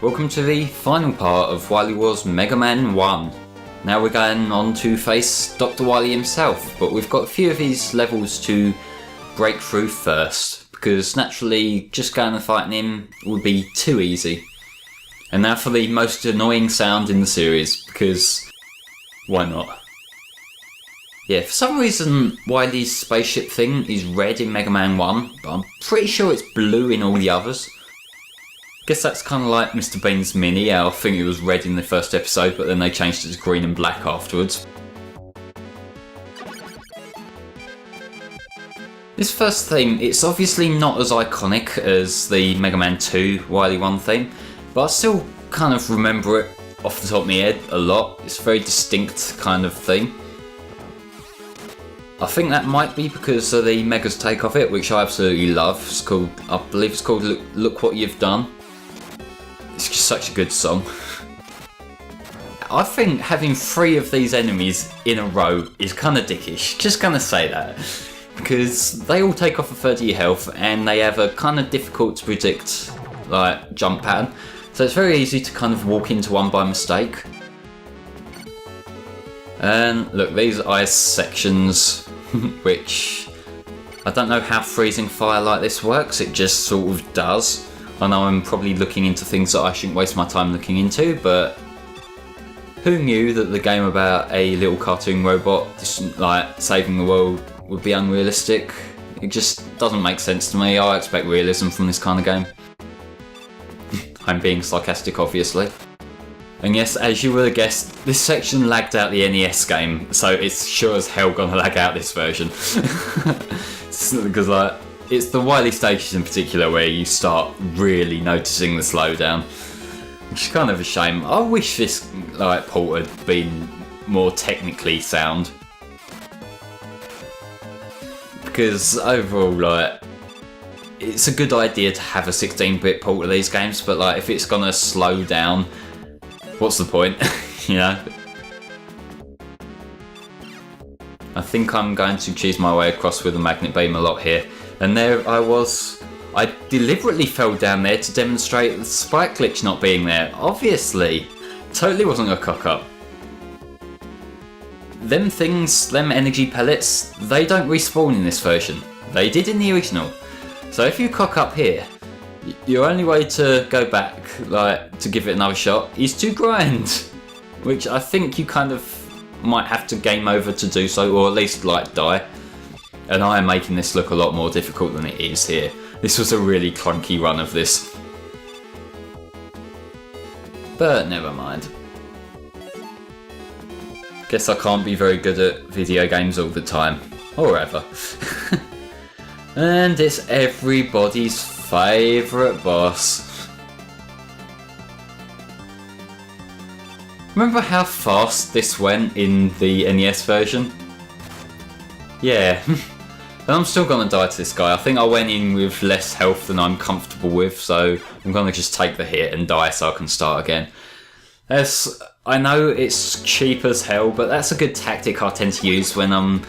Welcome to the final part of Wily's Mega Man 1. Now we're going on to face Dr. Wily himself, but we've got a few of these levels to break through first, because naturally just going and fighting him would be too easy. And now for the most annoying sound in the series, because why not? Yeah, for some reason Wily's spaceship thing is red in Mega Man 1, but I'm pretty sure it's blue in all the others. Guess that's kind of like Mr. Bean's Mini. I think it was red in the first episode, but then they changed it to green and black afterwards. This first theme, it's obviously not as iconic as the Mega Man 2 Wily 1 theme, but I still kind of remember it off the top of my head a lot. It's a very distinct kind of theme. I think that might be because of the Mega's take of it, which I absolutely love. It's called, I believe it's called Look What You've Done. It's just such a good song. I think having 3 of these enemies in a row is kind of dickish. Just gonna say that. Because they all take off a third of your health and they have a kind of difficult to predict like jump pattern. So it's very easy to kind of walk into one by mistake. And look, these ice sections, which I don't know how freezing fire like this works, it just sort of does. I know I'm probably looking into things that I shouldn't waste my time looking into, but who knew that the game about a little cartoon robot just like saving the world would be unrealistic? It just doesn't make sense to me. I expect realism from this kind of game. I'm being sarcastic, obviously. And yes, as you would have guessed, this section lagged out the NES game, so it's sure as hell gonna lag out this version. Because like, it's the Wily stages in particular where you start really noticing the slowdown, which is kind of a shame. I wish this like port had been more technically sound, because overall like it's a good idea to have a 16-bit port of these games, but like if it's gonna slow down, what's the point? You know? I think I'm going to cheese my way across with a magnet beam a lot here. And there I was. I deliberately fell down there to demonstrate the spike glitch not being there. Obviously. Totally wasn't a cock up. Them things, them energy pellets, they don't respawn in this version. They did in the original. So if you cock up here, your only way to go back, like to give it another shot, is to grind. Which I think you kind of might have to game over to do so, or at least like die. And I am making this look a lot more difficult than it is here. This was a really clunky run of this. But never mind. Guess I can't be very good at video games all the time. Or ever. And it's everybody's favourite boss. Remember how fast this went in the NES version? Yeah. And I'm still gonna die to this guy. I think I went in with less health than I'm comfortable with, so I'm gonna just take the hit and die so I can start again. I know it's cheap as hell, but that's a good tactic I tend to use when I'm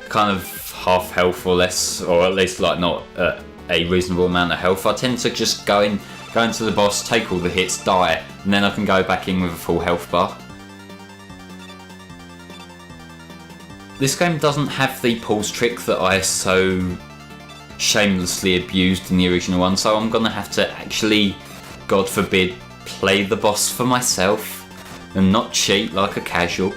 kind of half health or less, or at least like not a reasonable amount of health. I tend to just go into the boss, take all the hits, die, and then I can go back in with a full health bar. This game doesn't have the pause trick that I so shamelessly abused in the original one, so I'm gonna have to actually, God forbid, play the boss for myself and not cheat like a casual.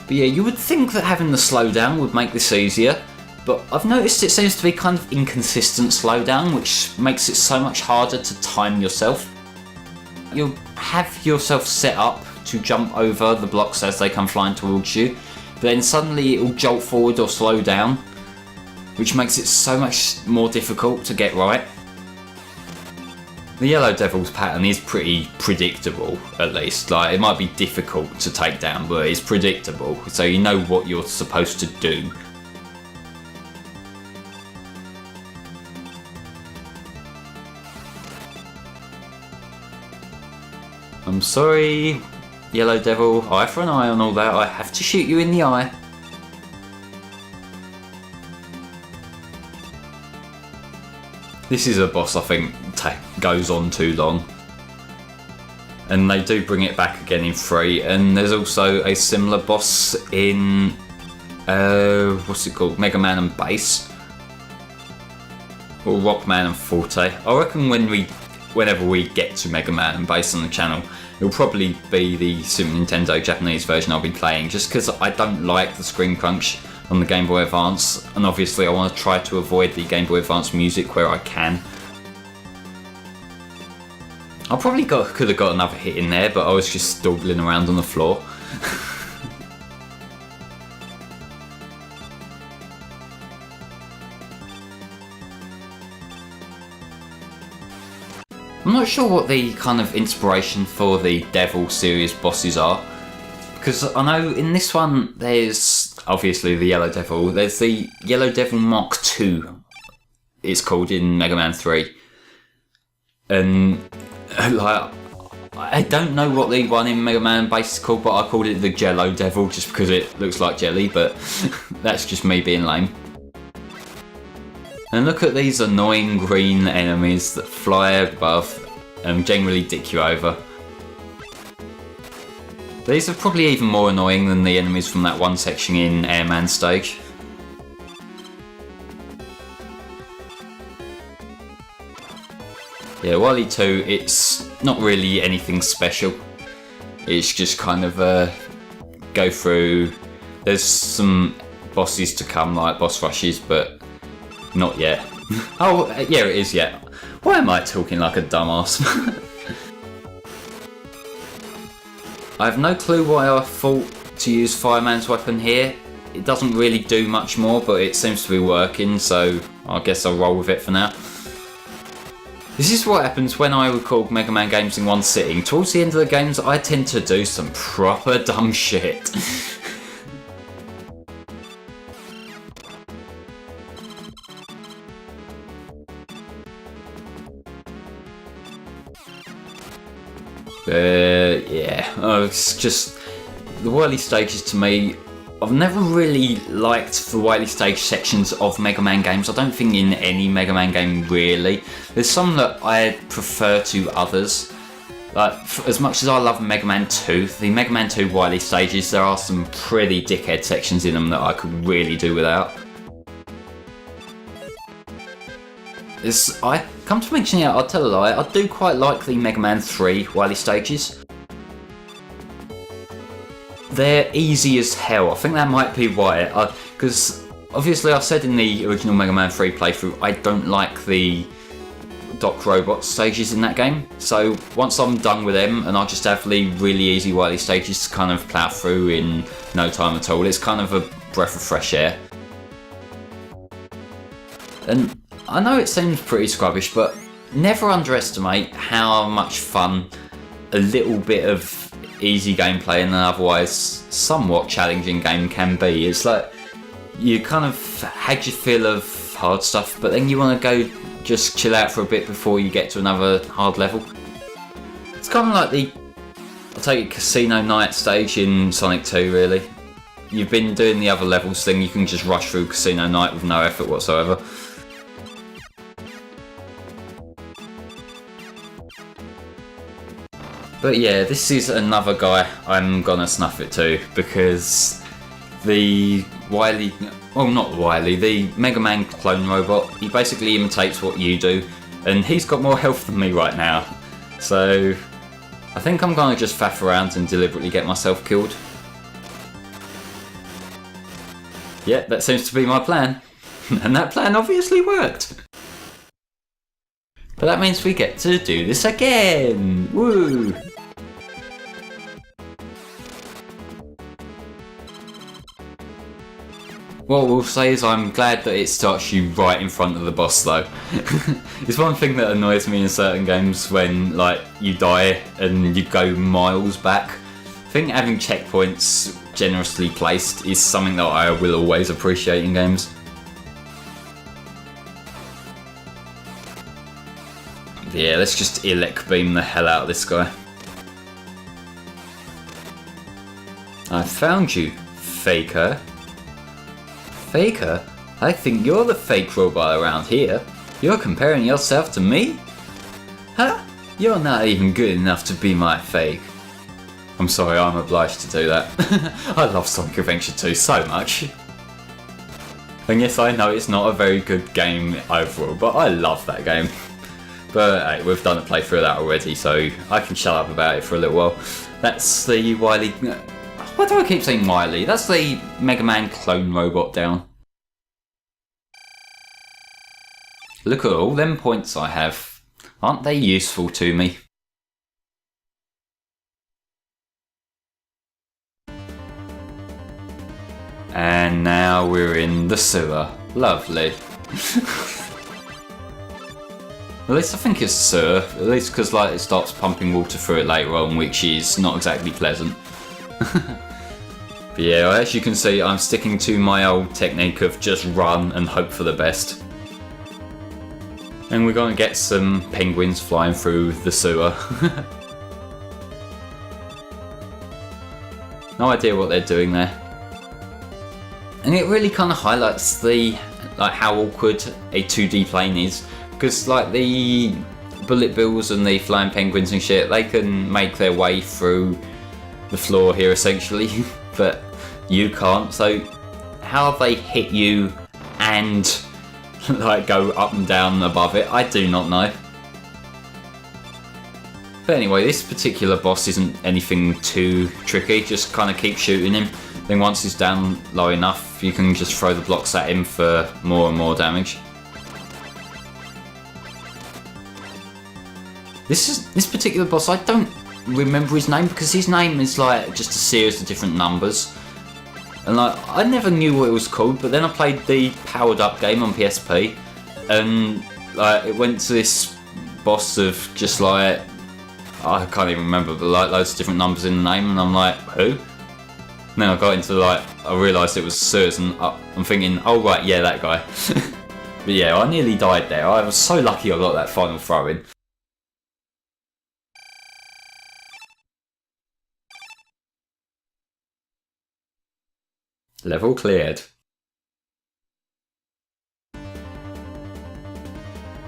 But yeah, you would think that having the slowdown would make this easier, but I've noticed it seems to be kind of inconsistent slowdown, which makes it so much harder to time yourself. You'll have yourself set up to jump over the blocks as they come flying towards you, but then suddenly it will jolt forward or slow down, which makes it so much more difficult to get right. The Yellow Devil's pattern is pretty predictable, at least. Like, it might be difficult to take down, but it's predictable, so you know what you're supposed to do. I'm sorry, Yellow Devil, eye for an eye on all that, I have to shoot you in the eye. This is a boss I think goes on too long. And they do bring it back again in 3, and there's also a similar boss in what's it called? Mega Man and Bass, or Rockman and Forte. I reckon whenever we get to Mega Man and Bass on the channel, it'll probably be the Super Nintendo Japanese version I'll be playing, just because I don't like the screen crunch on the Game Boy Advance, and obviously I want to try to avoid the Game Boy Advance music where I can. I probably could have got another hit in there, but I was just dawdling around on the floor. I'm not sure what the kind of inspiration for the Devil series bosses are, because I know in this one there's obviously the Yellow Devil, there's the Yellow Devil Mark II, it's called in Mega Man 3. And like, I don't know what the one in Mega Man Bass is called, but I called it the Jello Devil just because it looks like jelly, but that's just me being lame. And look at these annoying green enemies that fly above and generally dick you over. These are probably even more annoying than the enemies from that one section in Airman stage. Yeah, Wily 2, it's not really anything special. It's just kind of go through. There's some bosses to come, like boss rushes, but not yet. Oh, yeah, it is yet. Why am I talking like a dumbass? I have no clue why I thought to use Fireman's weapon here. It doesn't really do much more, but it seems to be working, so I guess I'll roll with it for now. This is what happens when I record Mega Man games in one sitting. Towards the end of the games, I tend to do some proper dumb shit. Yeah, it's just the Wily stages to me. I've never really liked the Wily stage sections of Mega Man games. I don't think in any Mega Man game really. There's some that I prefer to others. Like, as much as I love Mega Man 2, the Mega Man 2 Wily stages, there are some pretty dickhead sections in them that I could really do without. I come to mention it, I'll tell a lie, I do quite like the Mega Man 3 Wily stages. They're easy as hell. I think that might be why. Because obviously I said in the original Mega Man 3 playthrough, I don't like the Doc Robot stages in that game. So once I'm done with them, and I'll just have the really easy Wily stages to kind of plough through in no time at all. It's kind of a breath of fresh air. And I know it seems pretty scrubbish, but never underestimate how much fun a little bit of easy gameplay in an otherwise somewhat challenging game can be. It's like you kind of had your fill of hard stuff, but then you want to go just chill out for a bit before you get to another hard level. It's kind of like I'll take it, Casino Night stage in Sonic 2 really. You've been doing the other levels thing, you can just rush through Casino Night with no effort whatsoever. But yeah, this is another guy I'm gonna snuff it to, because the Wily, well not Wily, the Mega Man clone robot, he basically imitates what you do, and he's got more health than me right now. So I think I'm gonna just faff around and deliberately get myself killed. Yeah, that seems to be my plan. And that plan obviously worked. But that means we get to do this again! Woo! What we'll say is I'm glad that it starts you right in front of the boss though. It's one thing that annoys me in certain games when like you die and you go miles back. I think having checkpoints generously placed is something that I will always appreciate in games. Yeah, let's just elect beam the hell out of this guy. I found you, faker. Faker? I think you're the fake robot around here. You're comparing yourself to me? Huh? You're not even good enough to be my fake. I'm sorry, I'm obliged to do that. I love Sonic Adventure 2 so much. And yes, I know it's not a very good game overall, but I love that game. But hey, we've done a playthrough of that already, so I can shut up about it for a little while. That's the Wily... Why do I keep saying Wily? That's the Mega Man clone robot down. Look at all them points I have. Aren't they useful to me? And now we're in the sewer. Lovely. At least I think it's sewer. At least because like it starts pumping water through it later on, which is not exactly pleasant. But yeah, as you can see, I'm sticking to my old technique of just run and hope for the best. And we're going to get some penguins flying through the sewer. No idea what they're doing there. And it really kind of highlights the how awkward a 2D plane is, because like the bullet bills and the flying penguins and shit, they can make their way through the floor here essentially, but you can't. So how they hit you and like go up and down above it, I do not know. But anyway, this particular boss isn't anything too tricky, just kind of keep shooting him. Then once he's down low enough, you can just throw the blocks at him for more and more damage. This particular boss, I don't remember his name because his name is like just a series of different numbers. And like, I never knew what it was called, but then I played the powered up game on PSP, and like it went to this boss of just like, I can't even remember, but like loads of different numbers in the name, and I'm like, who? And then I got into like, I realised it was Sirs, and I'm thinking, oh right, yeah, that guy. But yeah, I nearly died there. I was so lucky I got that final throw in. Level cleared.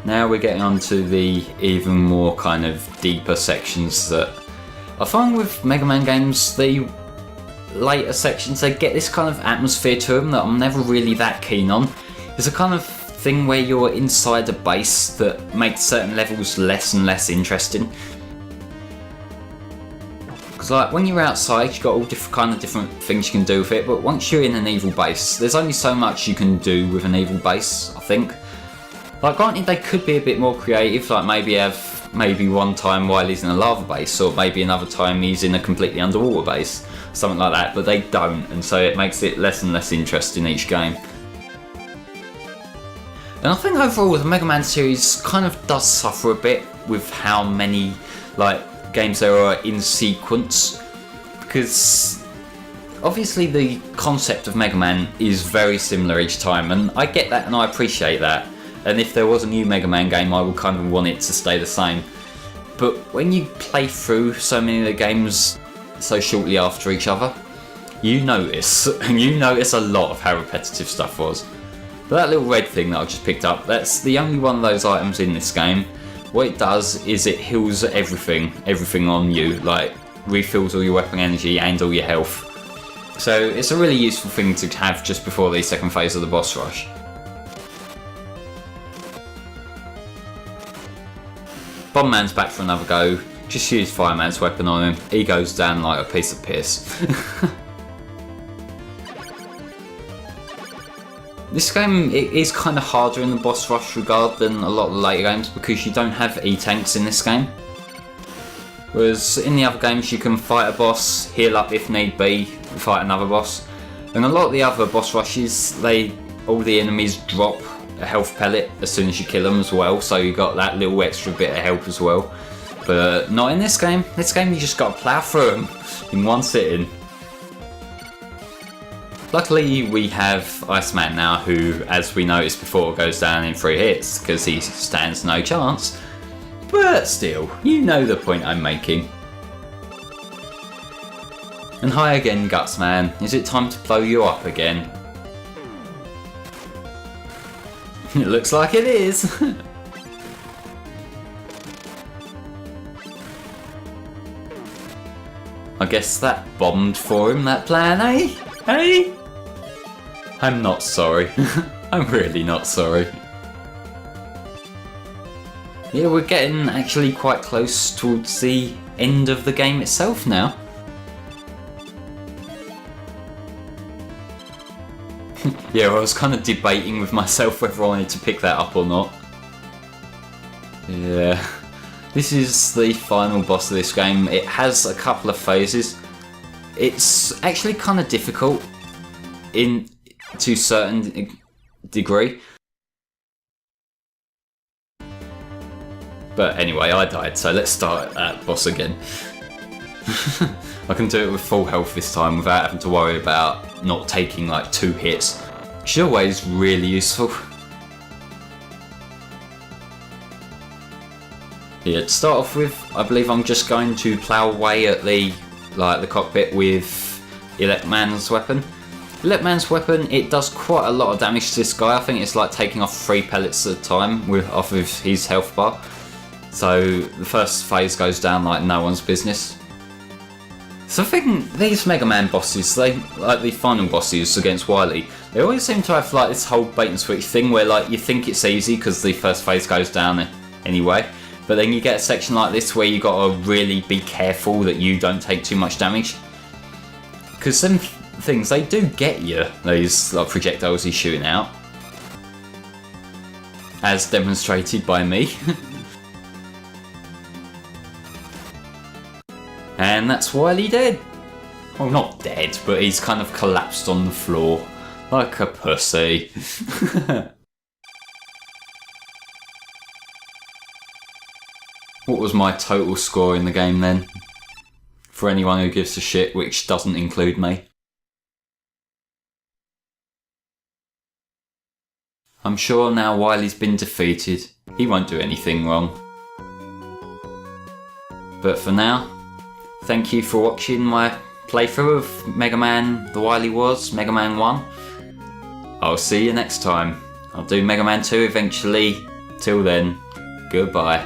Now we're getting on to the even more kind of deeper sections that I find with Mega Man games, the later sections, they get this kind of atmosphere to them that I'm never really that keen on. There's a kind of thing where you're inside a base that makes certain levels less and less interesting. Because like when you're outside, you've got all different things you can do with it, but once you're in an evil base, there's only so much you can do with an evil base, I think. Like granted, they could be a bit more creative, like maybe one time Wily's in a lava base, or maybe another time he's in a completely underwater base, something like that, but they don't, and so it makes it less and less interesting each game. And I think overall the Mega Man series kind of does suffer a bit with how many like games there are in sequence, because obviously the concept of Mega Man is very similar each time, and I get that and I appreciate that. And if there was a new Mega Man game, I would kind of want it to stay the same. But when you play through so many of the games so shortly after each other, you notice, and you notice a lot of how repetitive stuff was. But that little red thing that I just picked up, that's the only one of those items in this game. What it does is it heals everything on you, like refills all your weapon energy and all your health. So it's a really useful thing to have just before the second phase of the boss rush. Bomb Man's back for another go. Just use Fireman's weapon on him. He goes down like a piece of piss. This game, it is kind of harder in the boss rush regard than a lot of the later games because you don't have E-tanks in this game. Whereas in the other games you can fight a boss, heal up if need be, fight another boss. And a lot of the other boss rushes, all the enemies drop a health pellet as soon as you kill them as well, so you got that little extra bit of help as well. But not in this game. This game you just got to plough through them in one sitting. Luckily we have Iceman now, who, as we noticed before, goes down in 3 hits because he stands no chance. But still, you know the point I'm making. And hi again, Gutsman. Is it time to blow you up again? It looks like it is. I guess that bombed for him, that plan, eh? Hey? I'm not sorry. I'm really not sorry. Yeah, we're getting actually quite close towards the end of the game itself now. Yeah, I was kind of debating with myself whether I wanted to pick that up or not. Yeah. This is the final boss of this game. It has a couple of phases. It's actually kind of difficult to a certain degree. But anyway, I died, so let's start at boss again. I can do it with full health this time without having to worry about not taking like 2 hits, which is always really useful. Yeah, to start off with, I believe I'm just going to plough away at the cockpit with Electman's weapon. Electman's weapon, it does quite a lot of damage to this guy. I think it's like taking off 3 pellets at a time off of his health bar. So the first phase goes down like no one's business. So I think these Mega Man bosses, like the final bosses against Wily, they always seem to have like this whole bait and switch thing where like you think it's easy because the first phase goes down anyway, but then you get a section like this where you got to really be careful that you don't take too much damage. Because some things, they do get you, those like projectiles he's shooting out, as demonstrated by me. And that's Wily dead. Well, not dead, but he's kind of collapsed on the floor like a pussy. What was my total score in the game then? For anyone who gives a shit, which doesn't include me. I'm sure now Wily's been defeated, he won't do anything wrong. But for now, thank you for watching my playthrough of Mega Man The Wily Wars, Mega Man 1. I'll see you next time. I'll do Mega Man 2 eventually. Till then, goodbye.